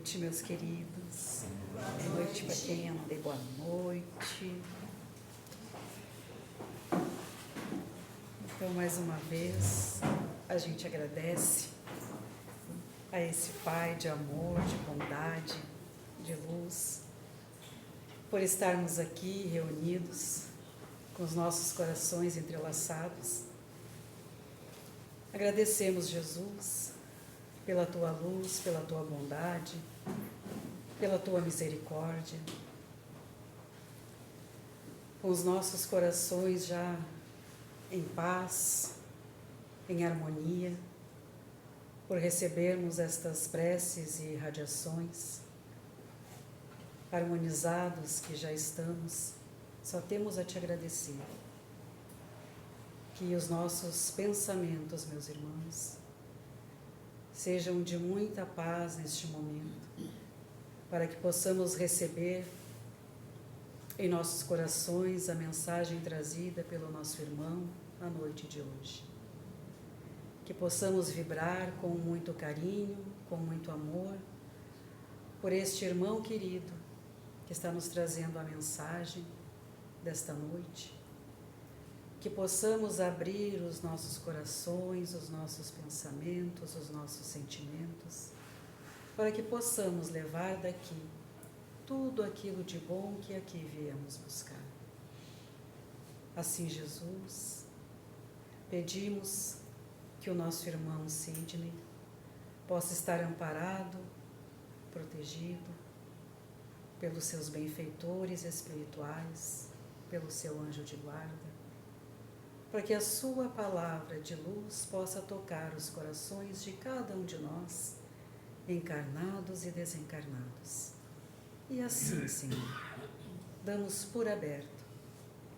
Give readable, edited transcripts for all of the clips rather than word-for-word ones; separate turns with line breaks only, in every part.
noite, meus queridos. Boa noite para quem eu não dei boa noite. Então, mais uma vez, a gente agradece a esse Pai de amor, de bondade, de luz, por estarmos aqui reunidos, com os nossos corações entrelaçados. Agradecemos, Jesus, pela Tua luz, pela Tua bondade, pela Tua misericórdia. Com os nossos corações já em paz, em harmonia, por recebermos estas preces e radiações, harmonizados que já estamos, só temos a Te agradecer. Que os nossos pensamentos, meus irmãos, sejam de muita paz neste momento, para que possamos receber em nossos corações a mensagem trazida pelo nosso irmão na noite de hoje. Que possamos vibrar com muito carinho, com muito amor, por este irmão querido que está nos trazendo a mensagem desta noite. Que possamos abrir os nossos corações, os nossos pensamentos, os nossos sentimentos, para que possamos levar daqui tudo aquilo de bom que aqui viemos buscar. Assim, Jesus, pedimos que o nosso irmão Sidney possa estar amparado, protegido pelos seus benfeitores espirituais, pelo seu anjo de guarda, para que a sua palavra de luz possa tocar os corações de cada um de nós, encarnados e desencarnados. E assim, Senhor, damos por aberto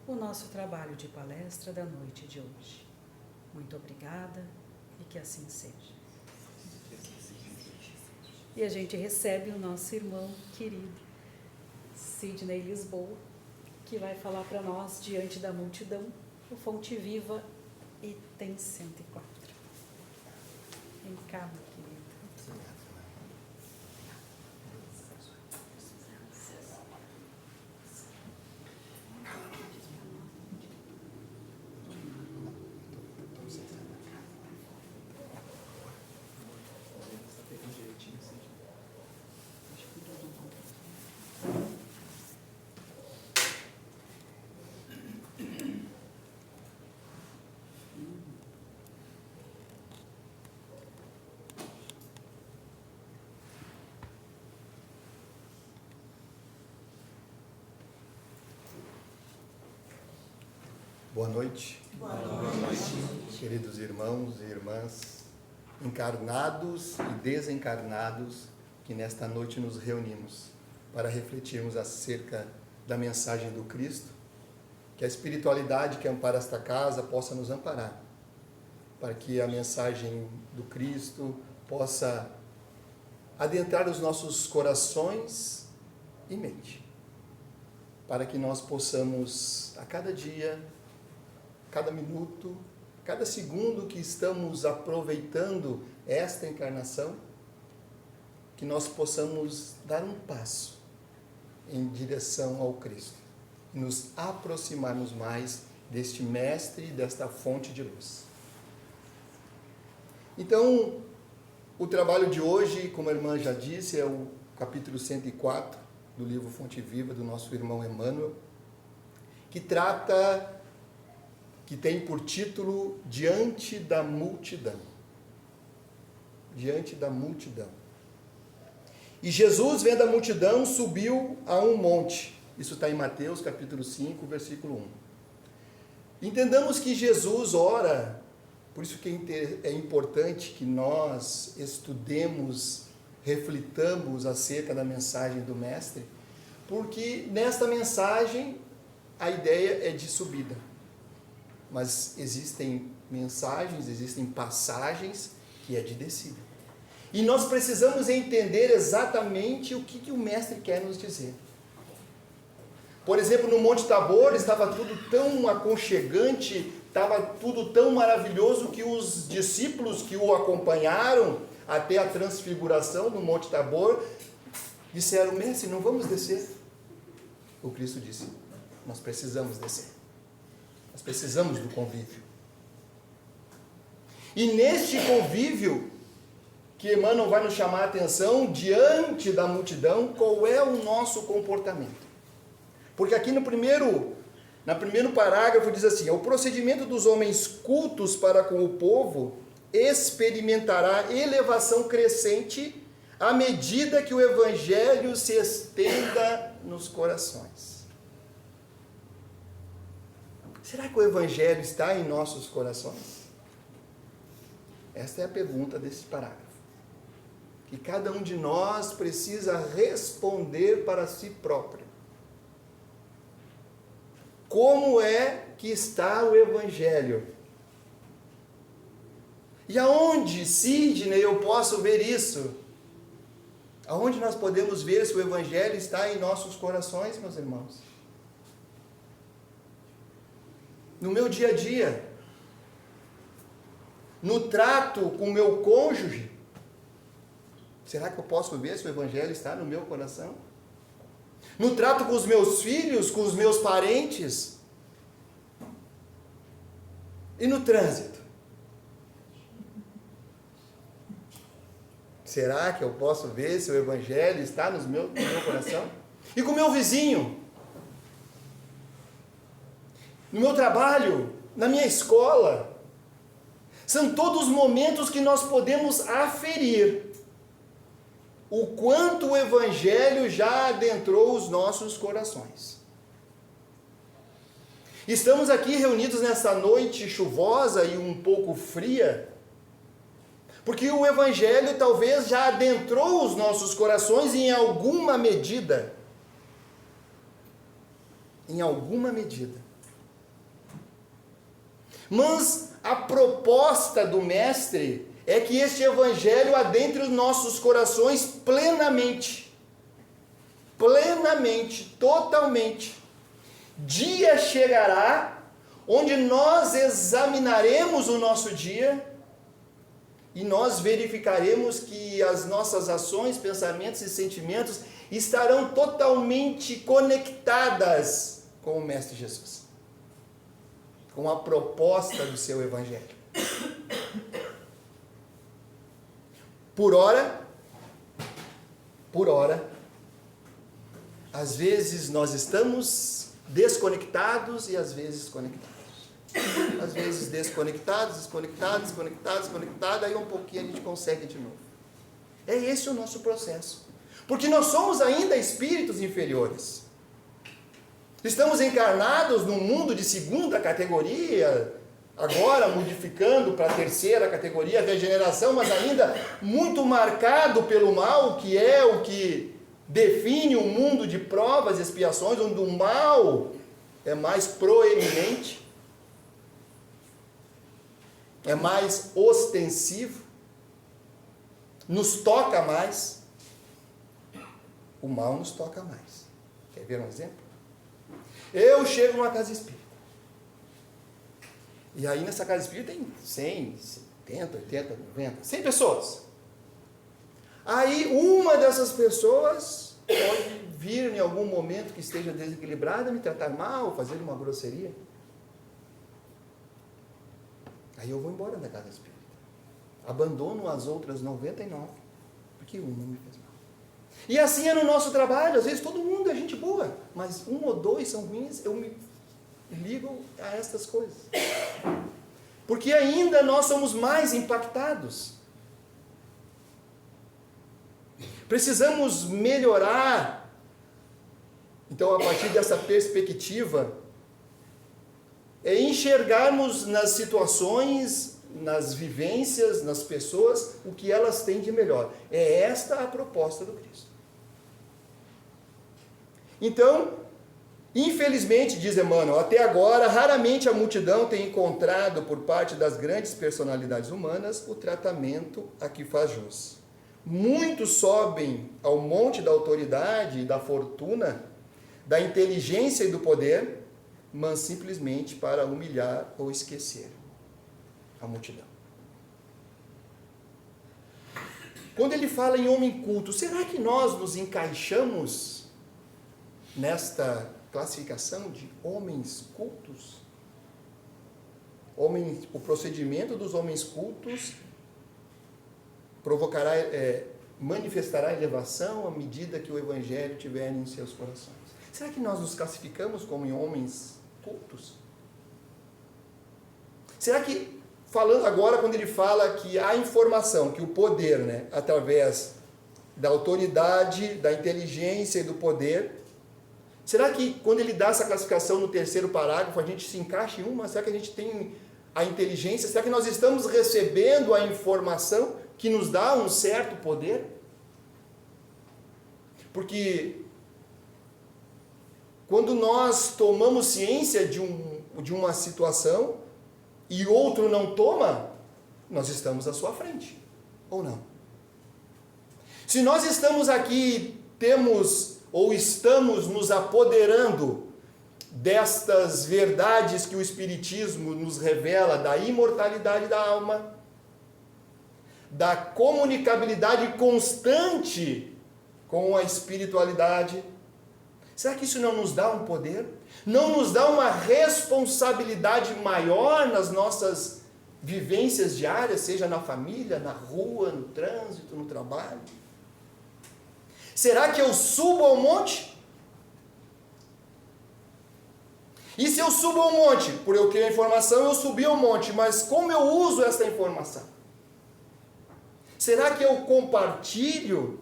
o nosso trabalho de palestra da noite de hoje. Muito obrigada e que assim seja. E a gente recebe o nosso irmão querido, Sidney Lisboa, que vai falar para nós, diante da multidão, o Fonte Viva, item 104. Vem cá, meu querido.
Boa noite.
Boa noite.
Queridos irmãos e irmãs, encarnados e desencarnados, que nesta noite nos reunimos para refletirmos acerca da mensagem do Cristo, que a espiritualidade que ampara esta casa possa nos amparar, para que a mensagem do Cristo possa adentrar os nossos corações e mente, para que nós possamos, a cada dia, cada minuto, cada segundo que estamos aproveitando esta encarnação, que nós possamos dar um passo em direção ao Cristo e nos aproximarmos mais deste mestre e desta fonte de luz. Então, o trabalho de hoje, como a irmã já disse, é o capítulo 104 do livro Fonte Viva do nosso irmão Emmanuel, que tem por título Diante da Multidão. Diante da multidão. E Jesus, vendo a multidão, subiu a um monte. Isso está em Mateus, capítulo 5, versículo 1. Entendamos que Jesus ora, por isso que é importante que nós estudemos, reflitamos acerca da mensagem do Mestre, porque nesta mensagem a ideia é de subida. Mas existem mensagens, existem passagens que é de descida. E nós precisamos entender exatamente o que o Mestre quer nos dizer. Por exemplo, no Monte Tabor estava tudo tão aconchegante, estava tudo tão maravilhoso que os discípulos que o acompanharam até a transfiguração no Monte Tabor disseram: mestre, não vamos descer. O Cristo disse: nós precisamos descer. Nós precisamos do convívio. E neste convívio, que Emmanuel vai nos chamar a atenção, diante da multidão, qual é o nosso comportamento? Porque aqui no primeiro parágrafo diz assim: o procedimento dos homens cultos para com o povo experimentará elevação crescente à medida que o Evangelho se estenda nos corações. Será que o Evangelho está em nossos corações? Esta é a pergunta desse parágrafo, que cada um de nós precisa responder para si próprio. Como é que está o Evangelho? E aonde, Sidney, eu posso ver isso? Aonde nós podemos ver se o Evangelho está em nossos corações, meus irmãos? No meu dia a dia, no trato com o meu cônjuge, será que eu posso ver se o Evangelho está no meu coração? No trato com os meus filhos, com os meus parentes? E no trânsito? Será que eu posso ver se o Evangelho está no meu coração? E com o meu vizinho? No meu trabalho? Na minha escola? São todos momentos que nós podemos aferir o quanto o Evangelho já adentrou os nossos corações. Estamos aqui reunidos nessa noite chuvosa e um pouco fria, porque o Evangelho talvez já adentrou os nossos corações em alguma medida. Em alguma medida. Mas a proposta do Mestre é que este Evangelho adentre os nossos corações plenamente. Plenamente, totalmente. Dia chegará onde nós examinaremos o nosso dia e nós verificaremos que as nossas ações, pensamentos e sentimentos estarão totalmente conectadas com o Mestre Jesus, com a proposta do seu Evangelho. Por ora, às vezes nós estamos desconectados e às vezes conectados. Às vezes desconectados, aí um pouquinho a gente consegue de novo. É esse o nosso processo. Porque nós somos ainda espíritos inferiores. Estamos encarnados num mundo de segunda categoria, agora modificando para a terceira categoria, regeneração, mas ainda muito marcado pelo mal, que é o que define um mundo de provas e expiações, onde o mal é mais proeminente, é mais ostensivo, nos toca mais. O mal nos toca mais. Quer ver um exemplo? Eu chego numa casa espírita. E aí nessa casa espírita tem 100, 70, 80, 90, 100 pessoas. Aí uma dessas pessoas pode vir em algum momento que esteja desequilibrada, me tratar mal, fazer uma grosseria. Aí eu vou embora da casa espírita. Abandono as outras 99, porque uma me fez mal. E assim é no nosso trabalho. Às vezes todo mundo é gente boa, mas um ou dois são ruins, eu me ligo a estas coisas. Porque ainda nós somos mais impactados. Precisamos melhorar. Então, a partir dessa perspectiva, enxergarmos nas situações, nas vivências, nas pessoas, o que elas têm de melhor. É esta a proposta do Cristo. Então, infelizmente, diz Emmanuel, até agora, raramente a multidão tem encontrado, por parte das grandes personalidades humanas, o tratamento a que faz jus. Muitos sobem ao monte da autoridade e da fortuna, da inteligência e do poder, mas simplesmente para humilhar ou esquecer a multidão. Quando ele fala em homem culto, será que nós nos encaixamos nesta classificação de homens cultos? O procedimento dos homens cultos manifestará elevação à medida que o Evangelho tiver em seus corações. Será que nós nos classificamos como homens cultos? Será que, falando agora, quando ele fala que a informação, que o poder, através da autoridade, da inteligência e do poder, será que quando ele dá essa classificação no terceiro parágrafo, a gente se encaixa em uma? Será que a gente tem a inteligência? Será que nós estamos recebendo a informação que nos dá um certo poder? Porque quando nós tomamos ciência de uma situação e outro não toma, nós estamos à sua frente, ou não? Se nós estamos aqui, estamos nos apoderando destas verdades que o Espiritismo nos revela, da imortalidade da alma, da comunicabilidade constante com a espiritualidade, será que isso não nos dá um poder? Não nos dá uma responsabilidade maior nas nossas vivências diárias, seja na família, na rua, no trânsito, no trabalho? Será que eu subo ao monte? E se eu subo ao monte, por eu ter a informação, eu subi ao monte, mas como eu uso essa informação? Será que eu compartilho?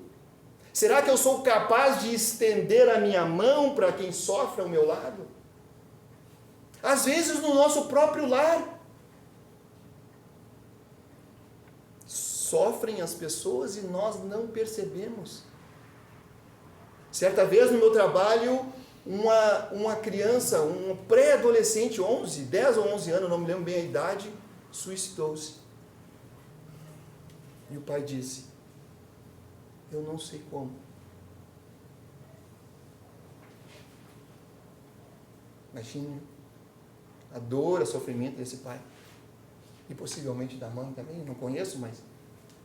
Será que eu sou capaz de estender a minha mão para quem sofre ao meu lado? Às vezes no nosso próprio lar. Sofrem as pessoas e nós não percebemos. Certa vez no meu trabalho, uma criança, um pré-adolescente, 10 ou 11 anos, não me lembro bem a idade, suicidou-se. E o pai disse: eu não sei como. Imagine a dor, o sofrimento desse pai. E possivelmente da mãe também, não conheço, mas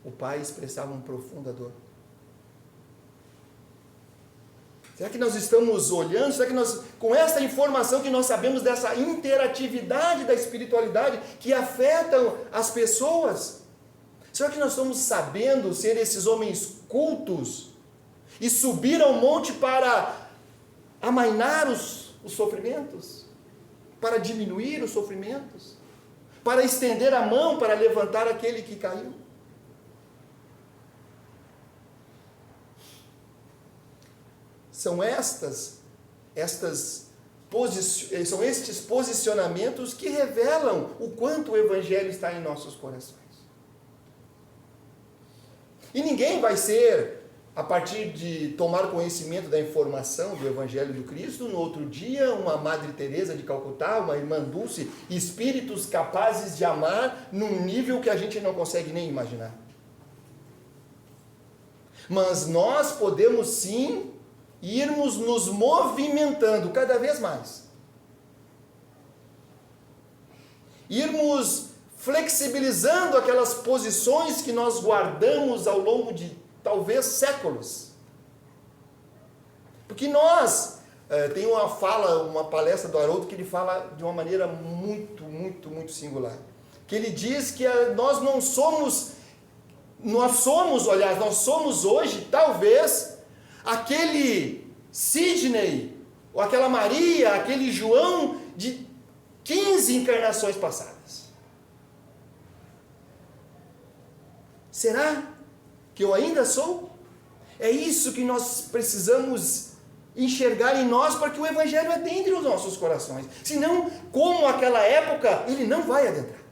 o pai expressava uma profunda dor. Será que nós estamos olhando? Será que nós, com esta informação que nós sabemos dessa interatividade da espiritualidade que afetam as pessoas, será que nós estamos sabendo ser esses homens cultos e subir ao monte para amainar os sofrimentos, para diminuir os sofrimentos, para estender a mão para levantar aquele que caiu? São são estes posicionamentos que revelam o quanto o Evangelho está em nossos corações. E ninguém vai ser, a partir de tomar conhecimento da informação do Evangelho do Cristo, no outro dia, uma Madre Teresa de Calcutá, uma Irmã Dulce, espíritos capazes de amar num nível que a gente não consegue nem imaginar. Mas nós podemos sim irmos nos movimentando cada vez mais. Irmos flexibilizando aquelas posições que nós guardamos ao longo de talvez séculos. Porque tem uma palestra do Haroldo que ele fala de uma maneira muito, muito, muito singular. Que ele diz que nós somos hoje, talvez, aquele Sidney, ou aquela Maria, aquele João de 15 encarnações passadas. Será que eu ainda sou? É isso que nós precisamos enxergar em nós para que o Evangelho adentre os nossos corações. Senão, como aquela época, ele não vai adentrar.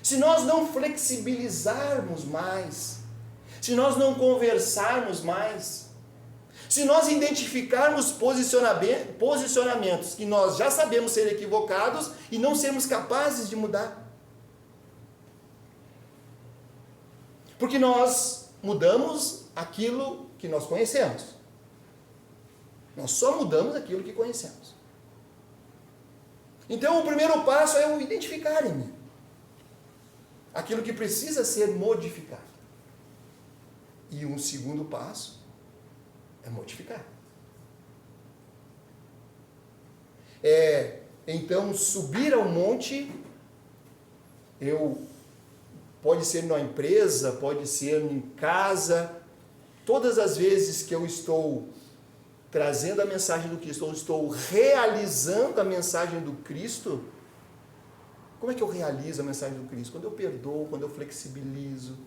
Se nós não flexibilizarmos mais, se nós não conversarmos mais, se nós identificarmos posicionamentos que nós já sabemos ser equivocados e não sermos capazes de mudar. Porque nós mudamos aquilo que nós conhecemos. Nós só mudamos aquilo que conhecemos. Então o primeiro passo é o identificar em mim aquilo que precisa ser modificado. E um segundo passo é mortificar. Então, subir ao monte, pode ser na empresa, pode ser em casa, todas as vezes que eu estou trazendo a mensagem do Cristo, ou estou realizando a mensagem do Cristo. Como é que eu realizo a mensagem do Cristo? Quando eu perdoo, quando eu flexibilizo,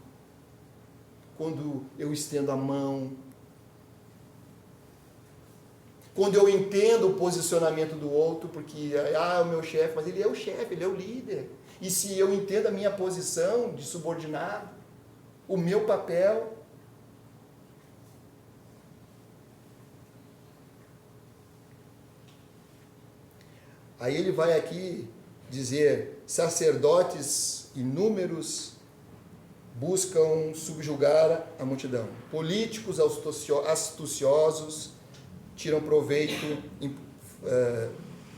quando eu estendo a mão, quando eu entendo o posicionamento do outro, porque, é o meu chefe, mas ele é o chefe, ele é o líder. E se eu entendo a minha posição de subordinado, o meu papel, aí ele vai aqui dizer, sacerdotes inúmeros buscam subjugar a multidão. Políticos astuciosos tiram proveito,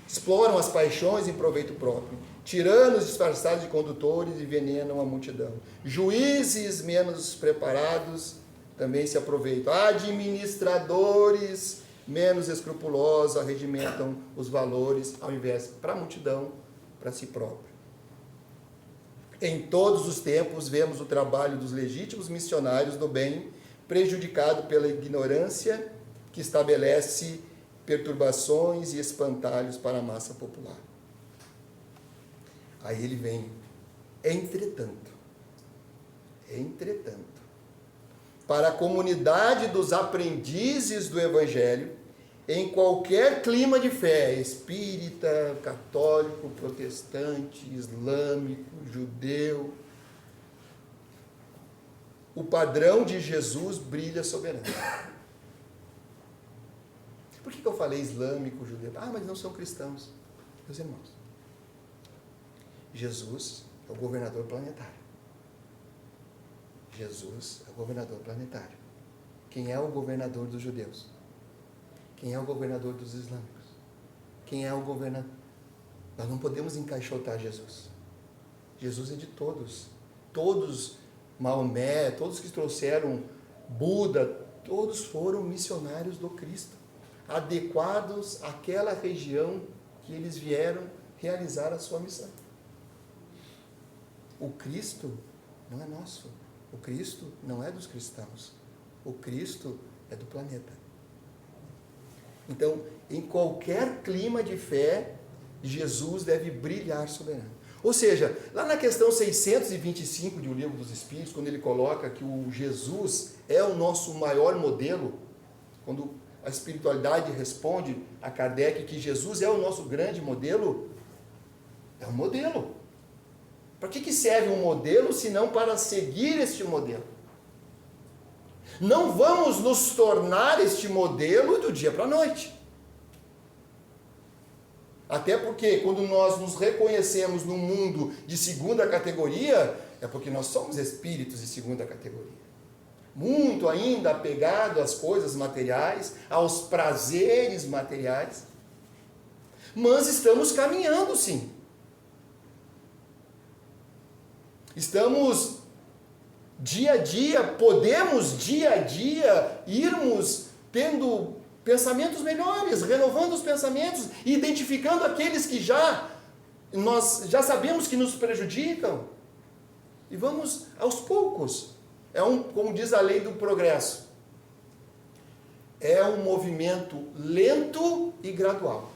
exploram as paixões em proveito próprio. Tiranos disfarçados de condutores envenenam a multidão. Juízes menos preparados também se aproveitam. Administradores menos escrupulosos arregimentam os valores, ao invés para a multidão, para si próprio. Em todos os tempos, vemos o trabalho dos legítimos missionários do bem prejudicado pela ignorância que estabelece perturbações e espantalhos para a massa popular. Aí ele vem, entretanto, para a comunidade dos aprendizes do Evangelho, em qualquer clima de fé, espírita, católico, protestante, islâmico, judeu, o padrão de Jesus brilha soberano. Por que eu falei islâmico, judeu? Mas não são cristãos. Meus irmãos, Jesus é o governador planetário. Jesus é o governador planetário. Quem é o governador dos judeus? Quem é o governador dos islâmicos? Quem é o governador? Nós não podemos encaixotar Jesus. Jesus é de todos. Todos, Maomé, todos que trouxeram Buda, todos foram missionários do Cristo, adequados àquela região que eles vieram realizar a sua missão. O Cristo não é nosso. O Cristo não é dos cristãos. O Cristo é do planeta. Então, em qualquer clima de fé, Jesus deve brilhar soberano. Ou seja, lá na questão 625 de O Livro dos Espíritos, quando ele coloca que o Jesus é o nosso maior modelo, quando a espiritualidade responde a Kardec que Jesus é o nosso grande modelo, é um modelo. Para que serve um modelo, se não para seguir este modelo? Não vamos nos tornar este modelo do dia para a noite. Até porque quando nós nos reconhecemos num mundo de segunda categoria, é porque nós somos espíritos de segunda categoria. Muito ainda apegado às coisas materiais, aos prazeres materiais. Mas estamos caminhando, sim. Estamos dia a dia, podemos dia a dia irmos tendo pensamentos melhores, renovando os pensamentos, identificando aqueles que nós já sabemos que nos prejudicam, e vamos aos poucos. Como diz a lei do progresso, é um movimento lento e gradual.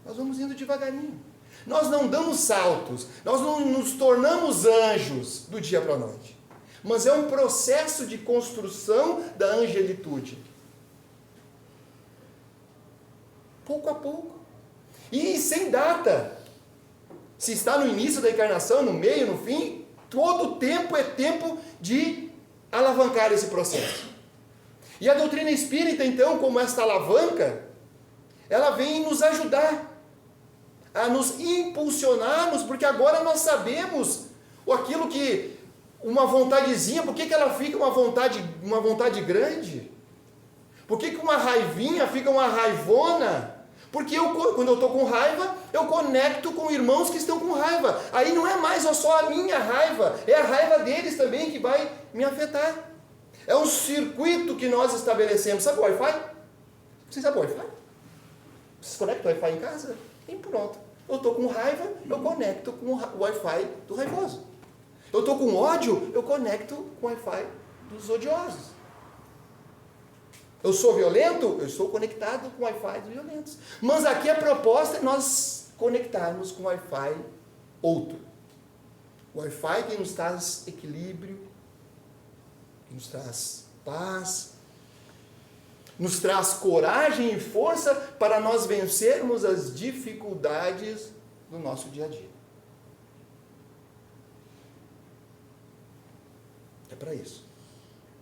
Nós vamos indo devagarinho. Nós não damos saltos, nós não nos tornamos anjos do dia para a noite, mas é um processo de construção da angelitude. Pouco a pouco. E sem data. Se está no início da encarnação, no meio, no fim, todo tempo é tempo de alavancar esse processo. E a doutrina espírita, então, como esta alavanca, ela vem nos ajudar, a nos impulsionarmos, porque agora nós sabemos aquilo que, uma vontadezinha, por que ela fica uma vontade grande? Por que uma raivinha fica uma raivona? Porque quando eu estou com raiva, eu conecto com irmãos que estão com raiva. Aí não é mais só a minha raiva, é a raiva deles também que vai me afetar. É um circuito que nós estabelecemos. Sabe o Wi-Fi? Você sabe o Wi-Fi? Você conecta o Wi-Fi em casa? E pronto. Eu estou com raiva, eu conecto com o Wi-Fi do raivoso. Eu estou com ódio, eu conecto com o Wi-Fi dos odiosos. Eu sou violento, eu estou conectado com o Wi-Fi dos violentos. Mas aqui a proposta é nós conectarmos com o Wi-Fi outro. O Wi-Fi que nos traz equilíbrio, que nos traz paz, nos traz coragem e força para nós vencermos as dificuldades do nosso dia a dia. É para isso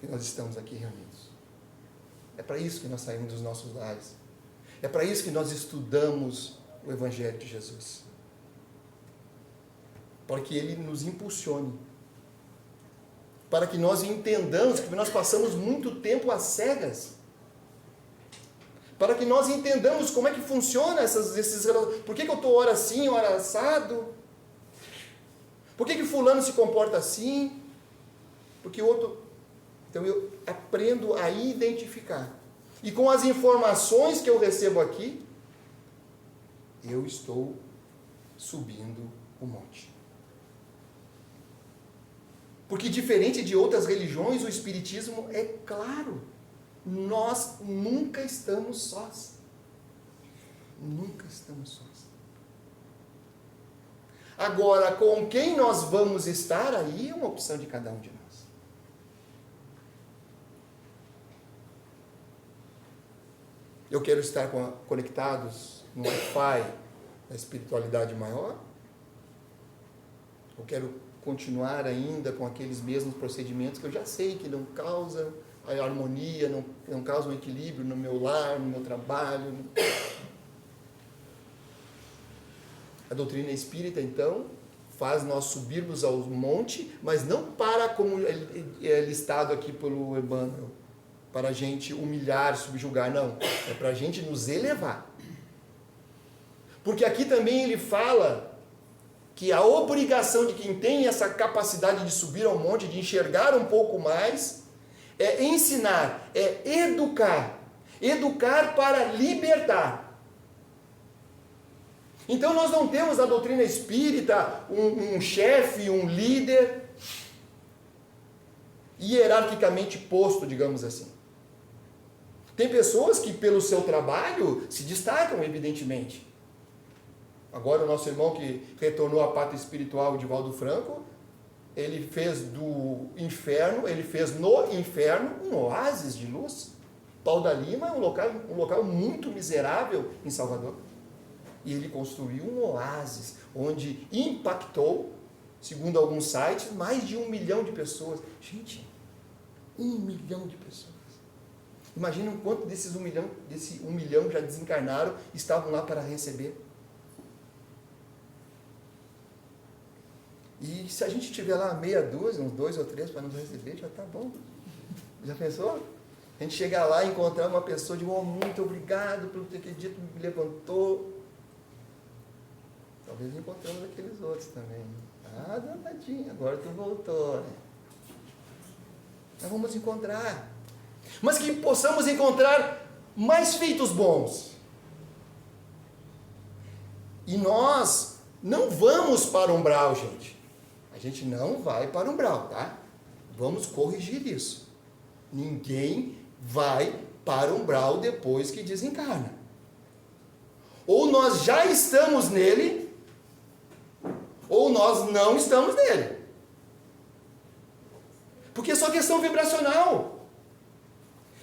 que nós estamos aqui reunidos. É para isso que nós saímos dos nossos lares. É para isso que nós estudamos o Evangelho de Jesus. Para que ele nos impulsione. Para que nós entendamos que nós passamos muito tempo às cegas. Para que nós entendamos como é que funciona esses relacionamentos. Por que eu estou hora assim, hora assado? Por que fulano se comporta assim? Porque o outro... Então eu aprendo a identificar. E com as informações que eu recebo aqui, eu estou subindo o monte. Porque diferente de outras religiões, o Espiritismo é claro. Nós nunca estamos sós. Nunca estamos sós. Agora, com quem nós vamos estar, aí é uma opção de cada um de nós. Eu quero estar conectados no Wi-Fi da espiritualidade maior? Eu quero continuar ainda com aqueles mesmos procedimentos que eu já sei que não causam a harmonia, não causam equilíbrio no meu lar, no meu trabalho? A doutrina espírita, então, faz nós subirmos ao monte, mas não para como é listado aqui pelo Emmanuel, para a gente humilhar, subjugar, não. É para a gente nos elevar. Porque aqui também ele fala que a obrigação de quem tem essa capacidade de subir ao monte, de enxergar um pouco mais, é ensinar, é educar. Educar para libertar. Então nós não temos na doutrina espírita um chefe, um líder, hierarquicamente posto, digamos assim. Tem pessoas que pelo seu trabalho se destacam, evidentemente. Agora o nosso irmão que retornou à pátria espiritual, Divaldo Franco, ele fez no inferno um oásis de luz. Pau da Lima é um local muito miserável em Salvador. E ele construiu um oásis, onde impactou, segundo alguns sites, mais de 1 milhão de pessoas. Gente, 1 milhão de pessoas. Imagina quanto desse 1 milhão já desencarnaram, estavam lá para receber. E se a gente tiver lá meia dúzia, uns 2 ou 3 para nos receber, já está bom. Já pensou? A gente chegar lá e encontrar uma pessoa de muito obrigado pelo que dito, me levantou. Talvez encontramos aqueles outros também. Ah, danadinho, agora tu voltou. Né? Nós vamos encontrar. Mas que possamos encontrar mais feitos bons. E nós não vamos para o umbral, gente. A gente não vai para o umbral, tá? Vamos corrigir isso. Ninguém vai para o umbral depois que desencarna. Ou nós já estamos nele, ou nós não estamos nele. Porque é só questão vibracional.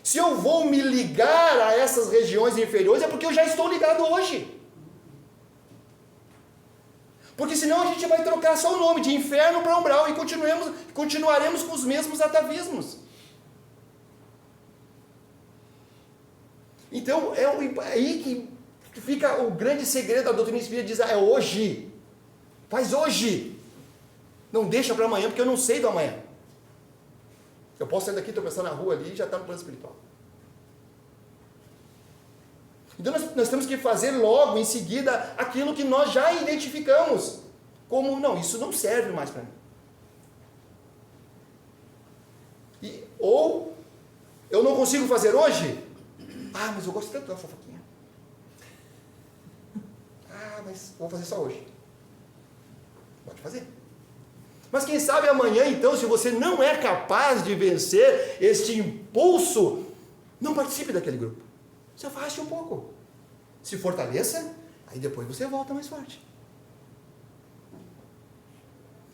Se eu vou me ligar a essas regiões inferiores, é porque eu já estou ligado hoje. Porque senão a gente vai trocar só o nome de inferno para umbral e continuaremos com os mesmos atavismos. Então, é aí que fica o grande segredo da doutrina espírita, diz, é hoje. Faz hoje. Não deixa para amanhã, porque eu não sei do amanhã. Eu posso sair daqui, estou pensando na rua ali, e já está no plano espiritual. Então nós temos que fazer logo, em seguida, aquilo que nós já identificamos. Como, não, isso não serve mais para mim. Ou eu não consigo fazer hoje? Ah, mas eu gosto tanto da fofoquinha. Ah, mas vou fazer só hoje. Pode fazer. Mas quem sabe amanhã, então, se você não é capaz de vencer este impulso, não participe daquele grupo. Se afaste um pouco. Se fortaleça, aí depois você volta mais forte.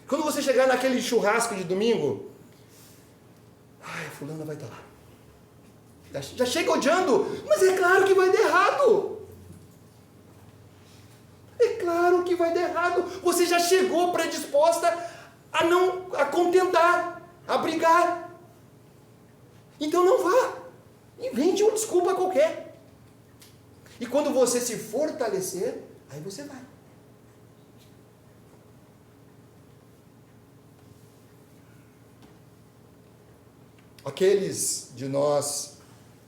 Quando você chegar naquele churrasco de domingo, ai, fulana vai estar lá. Já chega odiando, mas é claro que vai dar errado. É claro que vai dar errado. Você já chegou predisposta a contentar, a brigar. Então não vá. Invente uma desculpa qualquer. E quando você se fortalecer, aí você vai. Aqueles de nós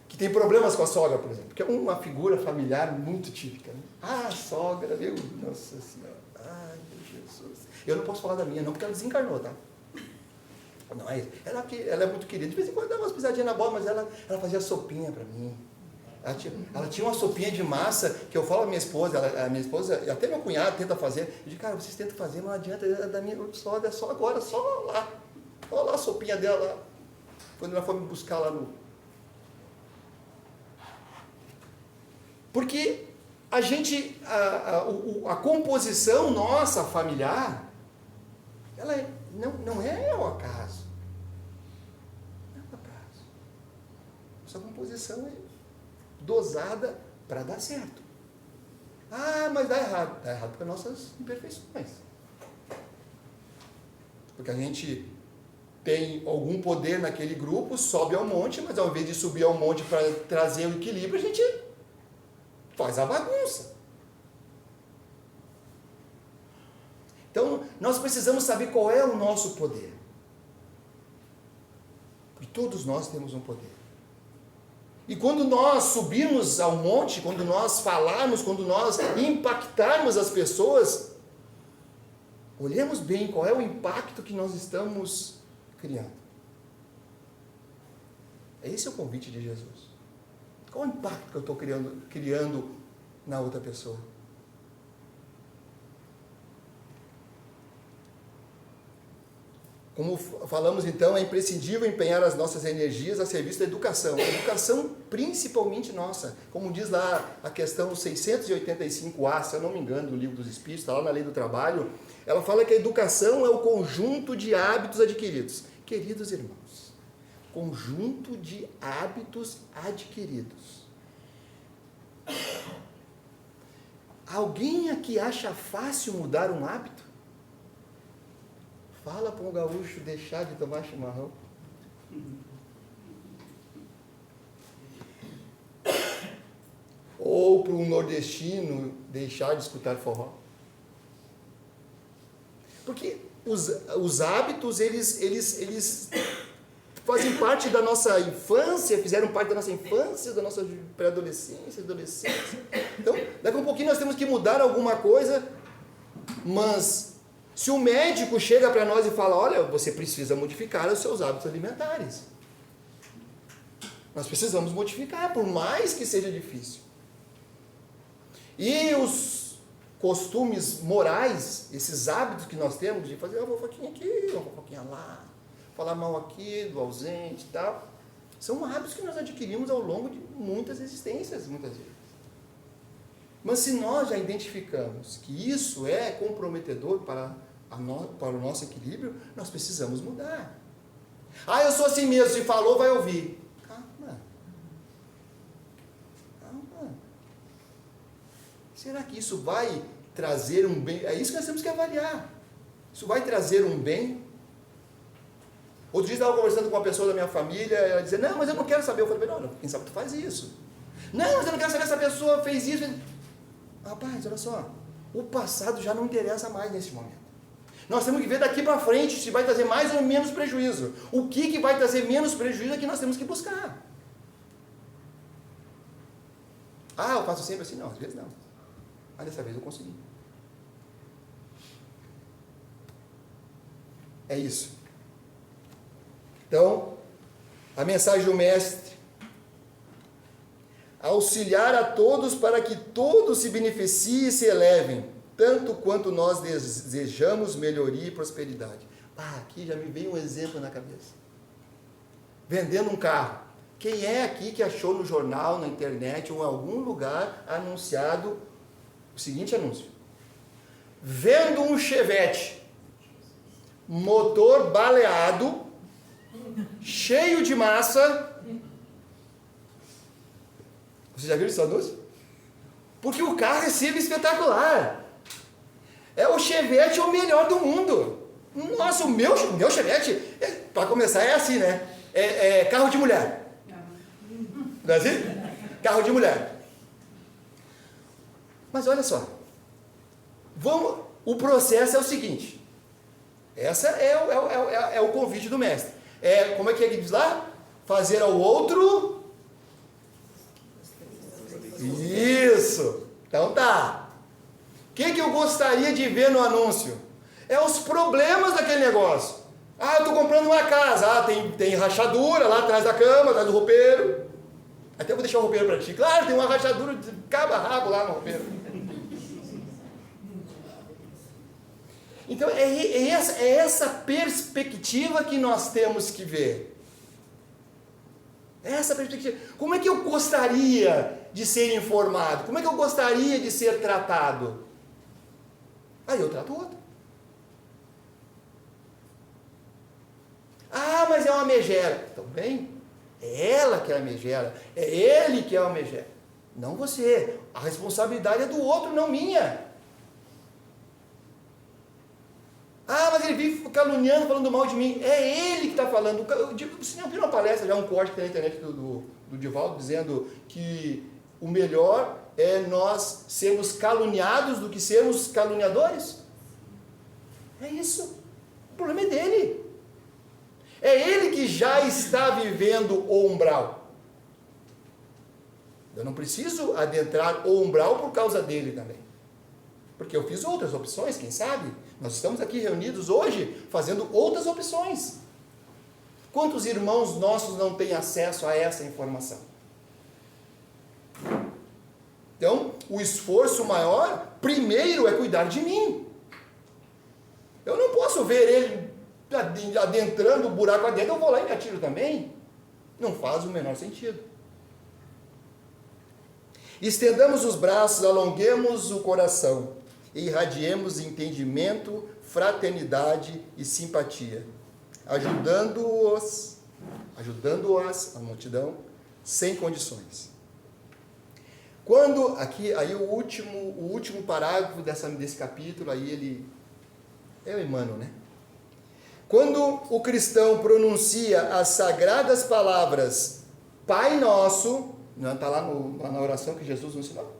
que tem problemas com a sogra, por exemplo, que é uma figura familiar muito típica. Né? Ah, sogra, meu, nossa senhora, ai, meu Jesus. Eu não posso falar da minha, não, porque ela desencarnou, tá? Não, ela é muito querida. De vez em quando dá umas pisadinhas na bola, mas ela fazia sopinha para mim. Ela tinha uma sopinha de massa que eu falo à minha esposa, e até meu cunhado tenta fazer. Eu digo, cara, vocês tentam fazer, mas não adianta, é da minha sogra, só agora, só lá. Olha lá a sopinha dela lá. Quando ela foi me buscar lá no... Porque a gente, a composição nossa familiar, ela não é ao acaso. Não é ao acaso. Nossa composição é dosada para dar certo. Ah, mas dá errado. Dá errado por nossas imperfeições. Porque a gente tem algum poder naquele grupo, sobe ao monte, mas ao invés de subir ao monte para trazer o equilíbrio, a gente faz a bagunça. Então, nós precisamos saber qual é o nosso poder. E todos nós temos um poder. E quando nós subirmos ao monte, quando nós falarmos, quando nós impactarmos as pessoas, olhemos bem qual é o impacto que nós estamos criando. Esse é o convite de Jesus. Qual o impacto que eu estou criando na outra pessoa? Como falamos então, é imprescindível empenhar as nossas energias a serviço da educação. A educação principalmente nossa. Como diz lá a questão 685A, se eu não me engano, do Livro dos Espíritos, está lá na Lei do Trabalho, ela fala que a educação é o conjunto de hábitos adquiridos. Queridos irmãos, conjunto de hábitos adquiridos. Alguém aqui acha fácil mudar um hábito? Fala para um gaúcho deixar de tomar chimarrão. Ou para um nordestino deixar de escutar forró. Porque os hábitos, eles fazem parte da nossa infância, fizeram parte da nossa infância, da nossa pré-adolescência, adolescência. Então, daqui a um pouquinho nós temos que mudar alguma coisa, mas se o médico chega para nós e fala, olha, você precisa modificar os seus hábitos alimentares. Nós precisamos modificar, por mais que seja difícil. E os costumes morais, esses hábitos que nós temos de fazer uma fofoquinha aqui, uma fofoquinha lá, falar mal aqui do ausente e tal, são hábitos que nós adquirimos ao longo de muitas existências, muitas vezes. Mas se nós já identificamos que isso é comprometedor para o nosso equilíbrio, nós precisamos mudar. Ah, eu sou assim mesmo, se falou, vai ouvir. Calma. Será que isso vai trazer um bem? É isso que nós temos que avaliar. Isso vai trazer um bem? Outro dia eu estava conversando com uma pessoa da minha família, ela dizia, não, mas eu não quero saber. Eu falei, não, quem sabe tu faz isso. Não, mas eu não quero saber se a pessoa fez isso. Rapaz, olha só, o passado já não interessa mais nesse momento. Nós temos que ver daqui para frente se vai trazer mais ou menos prejuízo. O que vai trazer menos prejuízo é que nós temos que buscar. Ah, eu faço sempre assim? Não, às vezes não. Mas dessa vez eu consegui. É isso. Então, A mensagem do Mestre: auxiliar a todos para que todos se beneficiem e se elevem, tanto quanto nós desejamos melhoria e prosperidade. Aqui já me veio um exemplo na cabeça. Vendendo um carro. Quem é aqui que achou no jornal, na internet ou em algum lugar anunciado o seguinte anúncio: vendo um Chevette, motor baleado, cheio de massa. Você já viu esse anúncio? Porque o carro é sempre espetacular. O Chevette é o melhor do mundo. Nossa, o meu Chevette, para começar, é assim, né? É carro de mulher. Não é assim? Carro de mulher. Mas olha só. O processo é o seguinte. Essa é o convite do Mestre. Como é que ele diz lá? Fazer ao outro. Isso. Então tá. O que eu gostaria de ver no anúncio? Os problemas daquele negócio. Eu estou comprando uma casa. Tem rachadura lá atrás da cama, atrás do roupeiro. Até vou deixar o roupeiro para ti. Claro, tem uma rachadura de cabo-rabo lá no roupeiro. Então, é essa perspectiva que nós temos que ver. Essa perspectiva. Como é que eu gostaria de ser informado? Como é que eu gostaria de ser tratado? Aí eu trato o outro. Mas é uma megera. Então, bem, é ela que é a megera. É ele que é a megera. Não você. A responsabilidade é do outro, não minha. Mas ele vive caluniando, falando mal de mim. É ele que está falando. Você não viu uma palestra, já um corte que tem na internet do Divaldo, dizendo que o melhor é nós sermos caluniados do que sermos caluniadores? É isso. O problema é dele. É ele que já está vivendo o umbral. Eu não preciso adentrar o umbral por causa dele também. Porque eu fiz outras opções, quem sabe? Nós estamos aqui reunidos hoje fazendo outras opções. Quantos irmãos nossos não têm acesso a essa informação? Então, o esforço maior, primeiro, é cuidar de mim. Eu não posso ver ele adentrando o buraco adentro, eu vou lá e me atiro também. Não faz o menor sentido. Estendamos os braços, alonguemos o coração e irradiemos entendimento, fraternidade e simpatia, ajudando-as, a multidão, sem condições. Quando, aí o último parágrafo desse capítulo, aí ele, é o Emmanuel, né? Quando o cristão pronuncia as sagradas palavras Pai Nosso, não está lá na oração que Jesus nos ensinou?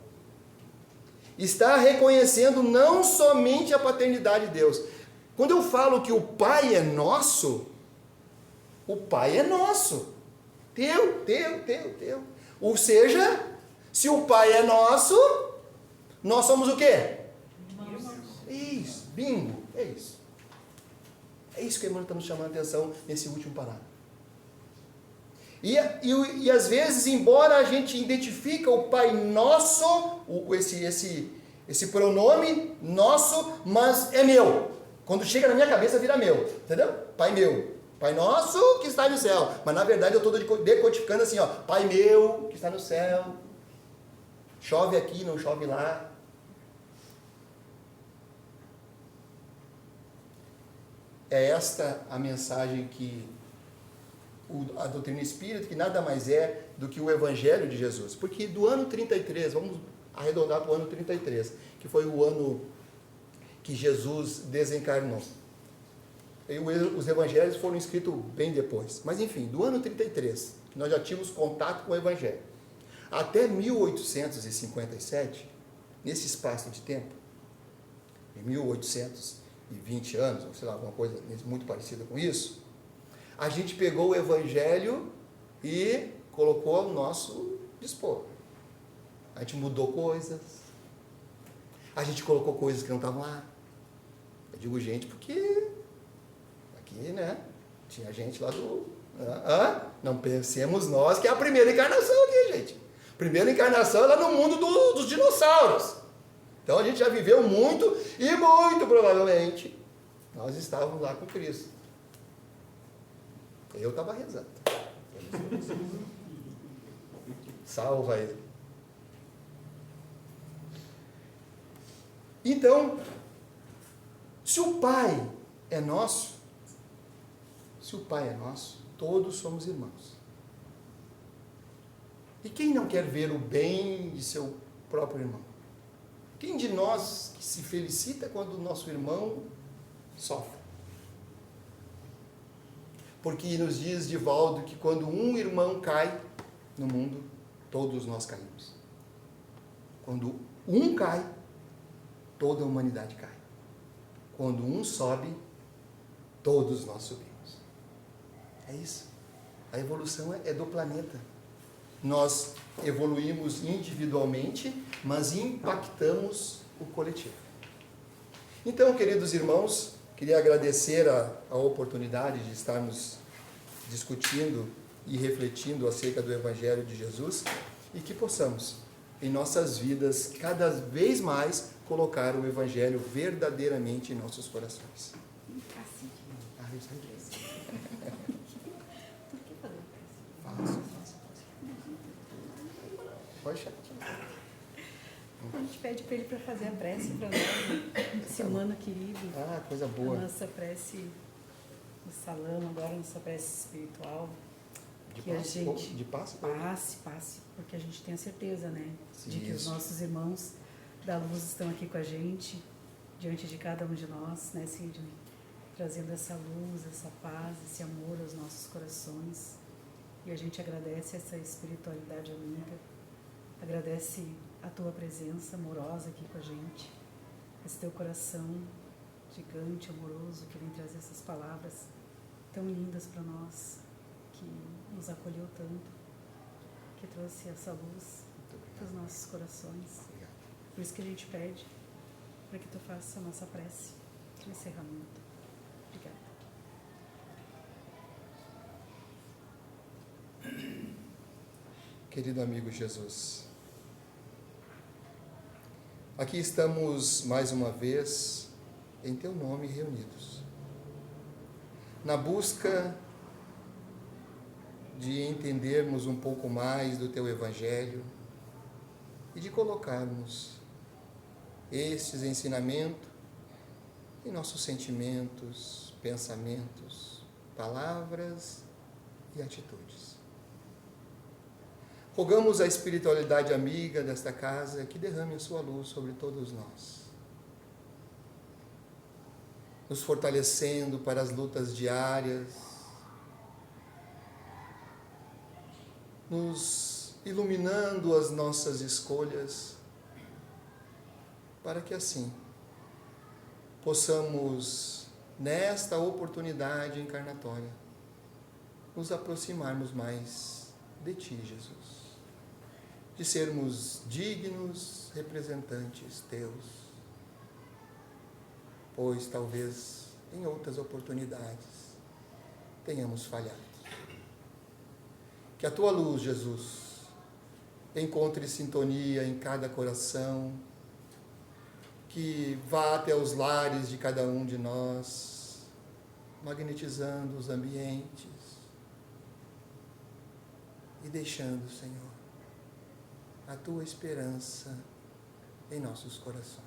Está reconhecendo não somente a paternidade de Deus. Quando eu falo que o Pai é nosso, o Pai é nosso. Teu. Ou seja, se o Pai é nosso, nós somos o quê? Isso, bingo, é isso. É isso que o irmão está nos chamando a atenção nesse último parágrafo. E às vezes, embora a gente identifique o Pai Nosso, esse pronome nosso, mas é meu. Quando chega na minha cabeça, vira meu. Entendeu? Pai meu. Pai Nosso que está no céu. Mas na verdade eu estou decodificando assim, Pai meu que está no céu. Chove aqui, não chove lá. É esta a mensagem que a doutrina espírita, que nada mais é do que o Evangelho de Jesus. Porque do ano 33, vamos arredondar para o ano 33, que foi o ano que Jesus desencarnou. E os evangelhos foram escritos bem depois. Mas enfim, do ano 33, nós já tínhamos contato com o Evangelho. Até 1857, nesse espaço de tempo, em 1820 anos, ou sei lá, alguma coisa muito parecida com isso, a gente pegou o Evangelho e colocou ao nosso dispor. A gente mudou coisas, a gente colocou coisas que não estavam lá. Eu digo gente porque aqui, né, tinha gente lá do Não pensemos nós que é a primeira encarnação aqui, gente. Primeira encarnação é lá no mundo dos dinossauros. Então a gente já viveu muito e muito provavelmente nós estávamos lá com Cristo. Eu estava rezando. Salva ele. Então, se o Pai é nosso, todos somos irmãos. E quem não quer ver o bem de seu próprio irmão? Quem de nós que se felicita quando o nosso irmão sofre? Porque nos diz Divaldo que quando um irmão cai no mundo, todos nós caímos. Quando um cai, toda a humanidade cai. Quando um sobe, todos nós subimos. É isso. A evolução é do planeta. Nós evoluímos individualmente, mas impactamos o coletivo. Então, queridos irmãos, queria agradecer a oportunidade de estarmos discutindo e refletindo acerca do Evangelho de Jesus e que possamos, em nossas vidas, cada vez mais colocar o Evangelho verdadeiramente em nossos corações. Poxa.
A gente pede para ele para fazer a prece para nós, esse humano querido.
Coisa boa.
A nossa prece no salão, agora a nossa prece espiritual.
De passe?
Passe, porque a gente tem a certeza, né?
Sim,
de que os nossos irmãos da luz estão aqui com a gente, diante de cada um de nós, né, Sidney? Trazendo essa luz, essa paz, esse amor aos nossos corações. E a gente agradece essa espiritualidade amiga, agradece a tua presença amorosa aqui com a gente, esse teu coração gigante, amoroso, que vem trazer essas palavras tão lindas para nós, que nos acolheu tanto, que trouxe essa luz para os nossos corações.
Obrigado.
Por isso que a gente pede para que tu faça a nossa prece de encerramento. Obrigada.
Querido amigo Jesus, aqui estamos mais uma vez em teu nome reunidos, na busca de entendermos um pouco mais do teu Evangelho e de colocarmos estes ensinamentos em nossos sentimentos, pensamentos, palavras e atitudes. Rogamos a espiritualidade amiga desta casa que derrame a sua luz sobre todos nós, nos fortalecendo para as lutas diárias, nos iluminando as nossas escolhas, para que assim possamos, nesta oportunidade encarnatória, nos aproximarmos mais de Ti, Jesus, de sermos dignos representantes Teus, pois talvez em outras oportunidades tenhamos falhado. Que a Tua luz, Jesus, encontre sintonia em cada coração, que vá até os lares de cada um de nós, magnetizando os ambientes e deixando, Senhor, a Tua esperança em nossos corações.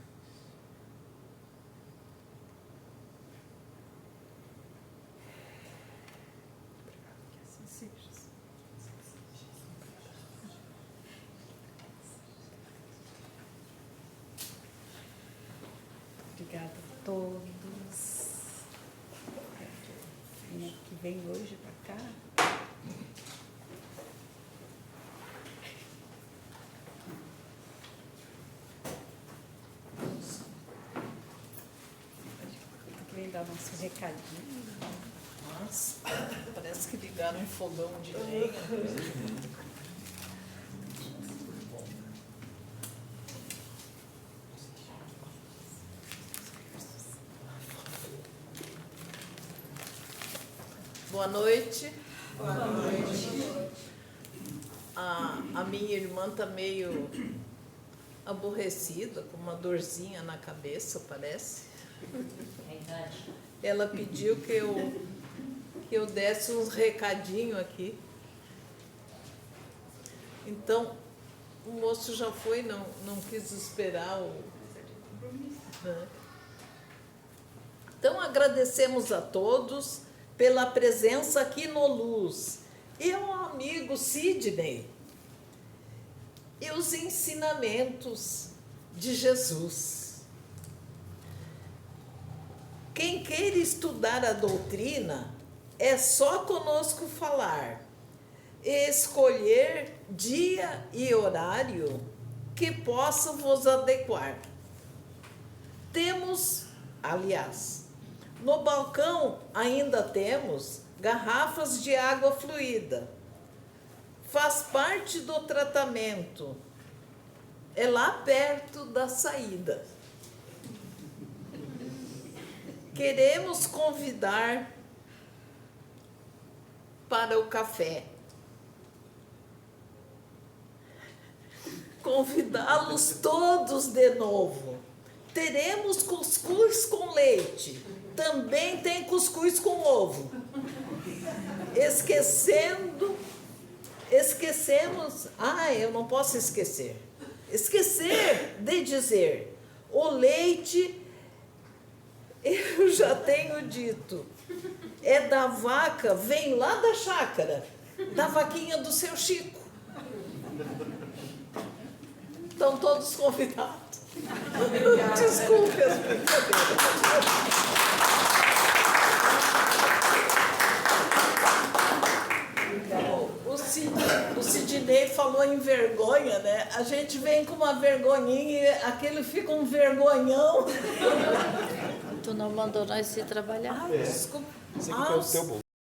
Obrigada a todos que vem hoje para cá. Que vem dar nossos recadinhos.
Nossa, parece que ligaram um fogão de lenha. Boa noite. A minha irmã está meio aborrecida, com uma dorzinha na cabeça, parece. Ela pediu que eu desse uns recadinhos aqui. Então, o moço já foi, não quis esperar o... né? Então, agradecemos a todos pela presença aqui no Luz. E ao amigo Sidney. E os ensinamentos de Jesus. Quem queira estudar a doutrina, é só conosco falar. E escolher dia e horário que possa vos adequar. Temos, aliás, no balcão ainda temos garrafas de água fluida. Faz parte do tratamento. É lá perto da saída. Queremos convidar para o café. Convidá-los todos de novo. Teremos cuscuz com leite. Também tem cuscuz com ovo. Esquecemos, eu não posso esquecer. Esquecer de dizer, o leite, eu já tenho dito, é da vaca, vem lá da chácara, da vaquinha do seu Chico. Estão todos convidados. Desculpe as brincadeiras. O Sidney falou em vergonha, né? A gente vem com uma vergonhinha e aquele fica um vergonhão.
Tu não mandou nós ir trabalhar?
Desculpa.
Esse aqui é o teu bolo.